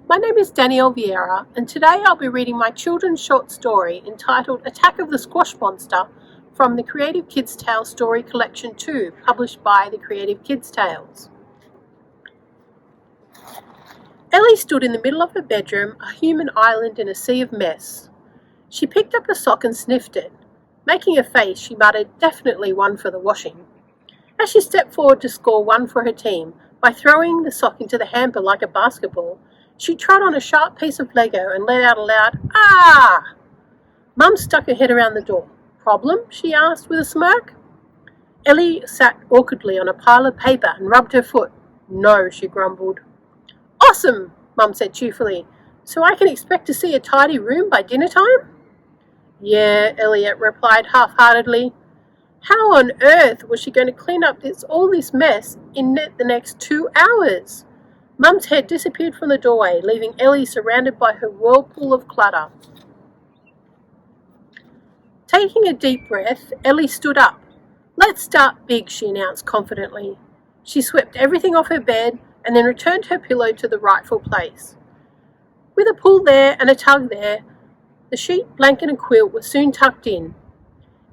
My name is Danielle Vieira, and today I'll be reading my children's short story entitled Attack of the Squash Monster from the Creative Kids Tales Story Collection 2, published by the Creative Kids Tales. Ellie stood in the middle of her bedroom, a human island in a sea of mess. She picked up a sock and sniffed it. Making a face, she muttered, "Definitely one for the washing." As she stepped forward to score one for her team, by throwing the sock into the hamper like a basketball, she trod on a sharp piece of Lego and let out a loud, "Ah!" Mum stuck her head around the door. "Problem?" she asked with a smirk. Ellie sat awkwardly on a pile of paper and rubbed her foot. "No," she grumbled. "Awesome," Mum said cheerfully. "So I can expect to see a tidy room by dinner time?" "Yeah," Elliot replied half-heartedly. How on earth was she going to clean up all this mess in the next 2 hours? Mum's head disappeared from the doorway, leaving Ellie surrounded by her whirlpool of clutter. Taking a deep breath, Ellie stood up. "Let's start big," she announced confidently. She swept everything off her bed and then returned her pillow to the rightful place. With a pull there and a tug there, the sheet, blanket and quilt were soon tucked in.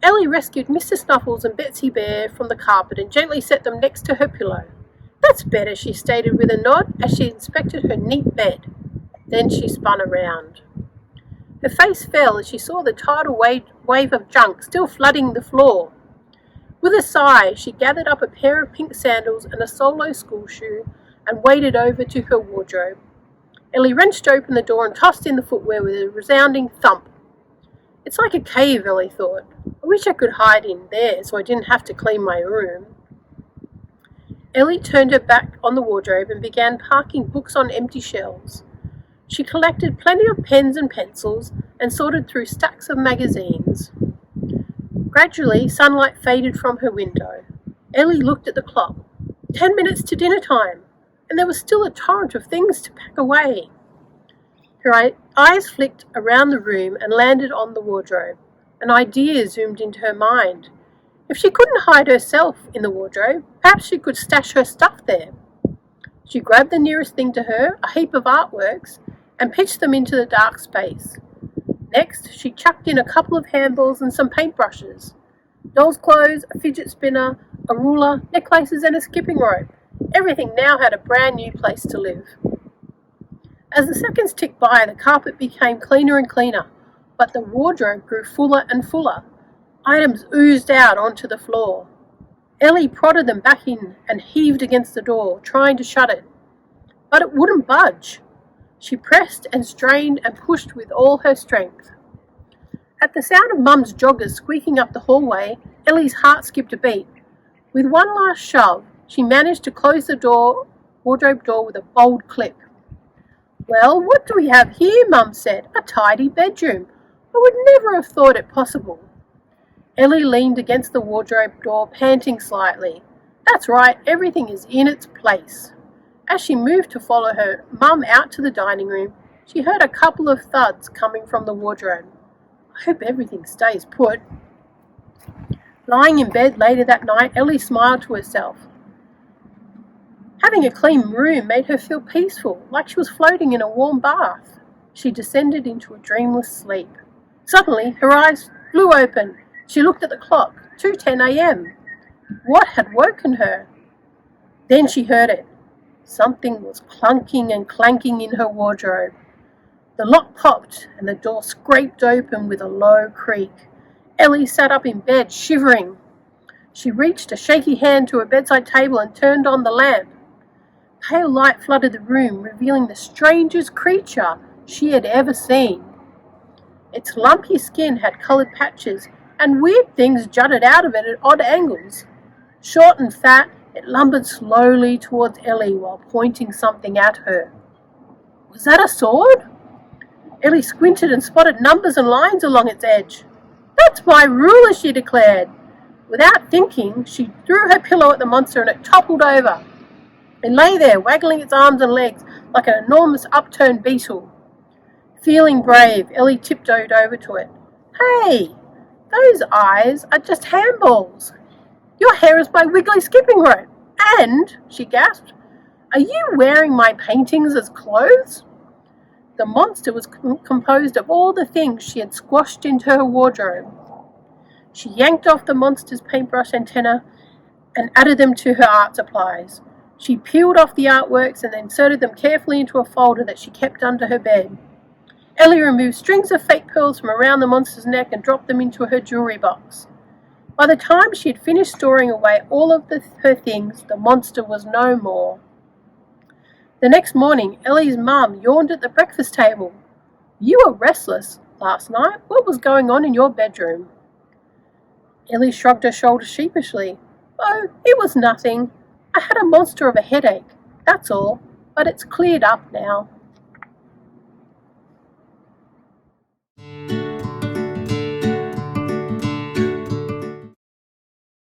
Ellie rescued Mr. Snuffles and Betsy Bear from the carpet and gently set them next to her pillow. "That's better," she stated with a nod as she inspected her neat bed. Then she spun around. Her face fell as she saw the tidal wave of junk still flooding the floor. With a sigh, she gathered up a pair of pink sandals and a solo school shoe and waded over to her wardrobe. Ellie wrenched open the door and tossed in the footwear with a resounding thump. "It's like a cave," Ellie thought. "I wish I could hide in there so I didn't have to clean my room." Ellie turned her back on the wardrobe and began parking books on empty shelves. She collected plenty of pens and pencils and sorted through stacks of magazines. Gradually, sunlight faded from her window. Ellie looked at the clock. 10 minutes to dinner time, and there was still a torrent of things to pack away. Her eyes flicked around the room and landed on the wardrobe. An idea zoomed into her mind. If she couldn't hide herself in the wardrobe, perhaps she could stash her stuff there. She grabbed the nearest thing to her, a heap of artworks, and pitched them into the dark space. Next, she chucked in a couple of handballs and some paintbrushes. Doll's clothes, a fidget spinner, a ruler, necklaces and a skipping rope. Everything now had a brand new place to live. As the seconds ticked by, the carpet became cleaner and cleaner, but the wardrobe grew fuller and fuller. Items oozed out onto the floor. Ellie prodded them back in and heaved against the door, trying to shut it. But it wouldn't budge. She pressed and strained and pushed with all her strength. At the sound of Mum's joggers squeaking up the hallway, Ellie's heart skipped a beat. With one last shove, she managed to close the wardrobe door with a bold clip. "Well, what do we have here?" Mum said. "A tidy bedroom. I would never have thought it possible." Ellie leaned against the wardrobe door, panting slightly. "That's right, everything is in its place." As she moved to follow her Mum out to the dining room, she heard a couple of thuds coming from the wardrobe. "I hope everything stays put." Lying in bed later that night, Ellie smiled to herself. Having a clean room made her feel peaceful, like she was floating in a warm bath. She descended into a dreamless sleep. Suddenly, her eyes flew open. She looked at the clock, 2:10 a.m. What had woken her? Then she heard it. Something was clunking and clanking in her wardrobe. The lock popped and the door scraped open with a low creak. Ellie sat up in bed, shivering. She reached a shaky hand to her bedside table and turned on the lamp. Pale light flooded the room, revealing the strangest creature she had ever seen. Its lumpy skin had coloured patches, and weird things jutted out of it at odd angles. Short and fat, it lumbered slowly towards Ellie while pointing something at her. Was that a sword? Ellie squinted and spotted numbers and lines along its edge. "That's my ruler," she declared. Without thinking, she threw her pillow at the monster and it toppled over. It lay there, waggling its arms and legs like an enormous upturned beetle. Feeling brave, Ellie tiptoed over to it. "Hey, those eyes are just handballs. Your hair is my wiggly skipping rope. And," she gasped, "are you wearing my paintings as clothes?" The monster was composed of all the things she had squashed into her wardrobe. She yanked off the monster's paintbrush antenna and added them to her art supplies. She peeled off the artworks and inserted them carefully into a folder that she kept under her bed. Ellie removed strings of fake pearls from around the monster's neck and dropped them into her jewelry box. By the time she had finished storing away all of her things, the monster was no more. The next morning, Ellie's mum yawned at the breakfast table. "You were restless last night. What was going on in your bedroom?" Ellie shrugged her shoulders sheepishly. "Oh, it was nothing. I had a monster of a headache, that's all, but it's cleared up now."